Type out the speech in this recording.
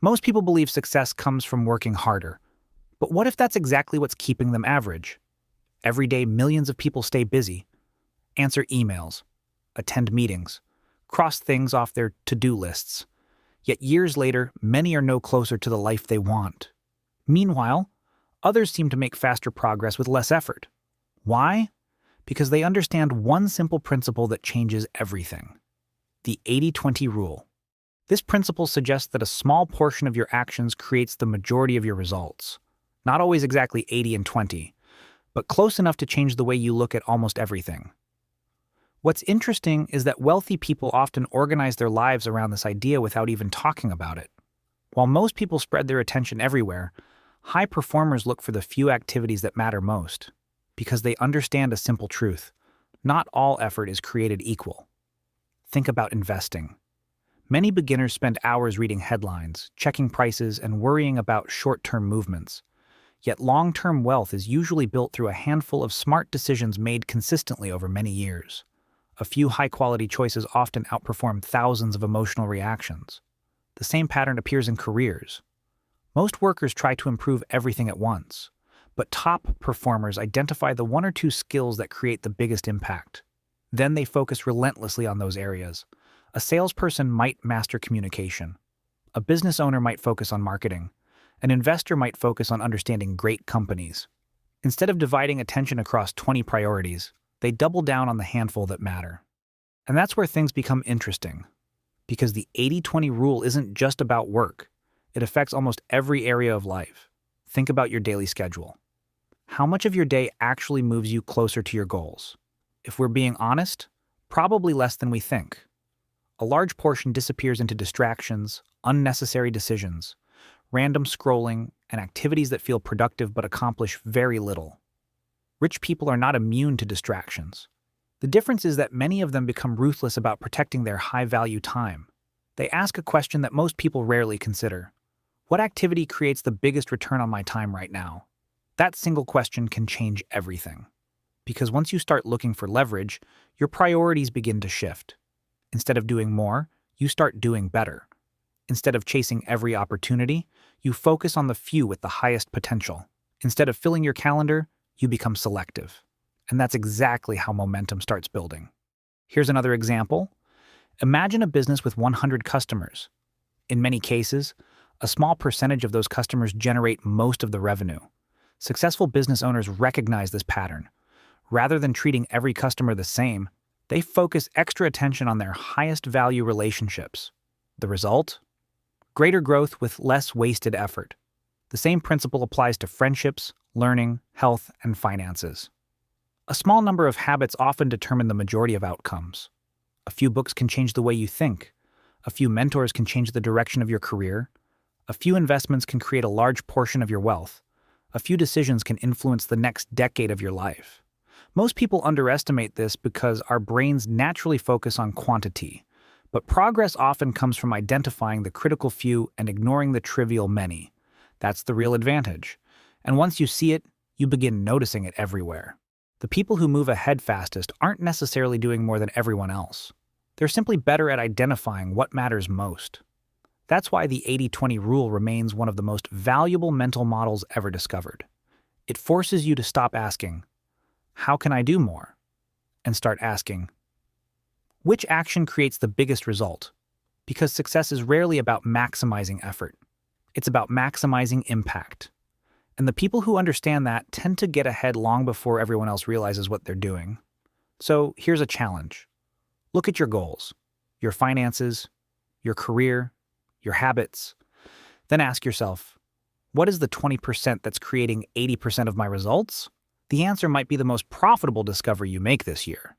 Most people believe success comes from working harder. But what if that's exactly what's keeping them average? Every day, millions of people stay busy, answer emails, attend meetings, cross things off their to-do lists. Yet years later, many are no closer to the life they want. Meanwhile, others seem to make faster progress with less effort. Why? Because they understand one simple principle that changes everything: the 80-20 rule. This principle suggests that a small portion of your actions creates the majority of your results. Not always exactly 80 and 20, but close enough to change the way you look at almost everything. What's interesting is that wealthy people often organize their lives around this idea without even talking about it. While most people spread their attention everywhere, high performers look for the few activities that matter most, because they understand a simple truth: not all effort is created equal. Think about investing. Many beginners spend hours reading headlines, checking prices, and worrying about short-term movements. Yet long-term wealth is usually built through a handful of smart decisions made consistently over many years. A few high-quality choices often outperform thousands of emotional reactions. The same pattern appears in careers. Most workers try to improve everything at once, but top performers identify the one or two skills that create the biggest impact. Then they focus relentlessly on those areas. A salesperson might master communication. A business owner might focus on marketing. An investor might focus on understanding great companies. Instead of dividing attention across 20 priorities, they double down on the handful that matter. And that's where things become interesting, because the 80-20 rule isn't just about work. It affects almost every area of life. Think about your daily schedule. How much of your day actually moves you closer to your goals? If we're being honest, probably less than we think. A large portion disappears into distractions, unnecessary decisions, random scrolling, and activities that feel productive but accomplish very little. Rich people are not immune to distractions. The difference is that many of them become ruthless about protecting their high-value time. They ask a question that most people rarely consider: what activity creates the biggest return on my time right now? That single question can change everything. Because once you start looking for leverage, your priorities begin to shift. Instead of doing more, you start doing better. Instead of chasing every opportunity, you focus on the few with the highest potential. Instead of filling your calendar, you become selective. And that's exactly how momentum starts building. Here's another example. Imagine a business with 100 customers. In many cases, a small percentage of those customers generate most of the revenue. Successful business owners recognize this pattern. Rather than treating every customer the same, they focus extra attention on their highest value relationships. The result? Greater growth with less wasted effort. The same principle applies to friendships, learning, health, and finances. A small number of habits often determine the majority of outcomes. A few books can change the way you think. A few mentors can change the direction of your career. A few investments can create a large portion of your wealth. A few decisions can influence the next decade of your life. Most people underestimate this because our brains naturally focus on quantity, but progress often comes from identifying the critical few and ignoring the trivial many. That's the real advantage. And once you see it, you begin noticing it everywhere. The people who move ahead fastest aren't necessarily doing more than everyone else. They're simply better at identifying what matters most. That's why the 80-20 rule remains one of the most valuable mental models ever discovered. It forces you to stop asking, "How can I do more?" and start asking, "Which action creates the biggest result?" Because success is rarely about maximizing effort. It's about maximizing impact. And the people who understand that tend to get ahead long before everyone else realizes what they're doing. So here's a challenge. Look at your goals, your finances, your career, your habits. Then ask yourself, what is the 20% that's creating 80% of my results? The answer might be the most profitable discovery you make this year.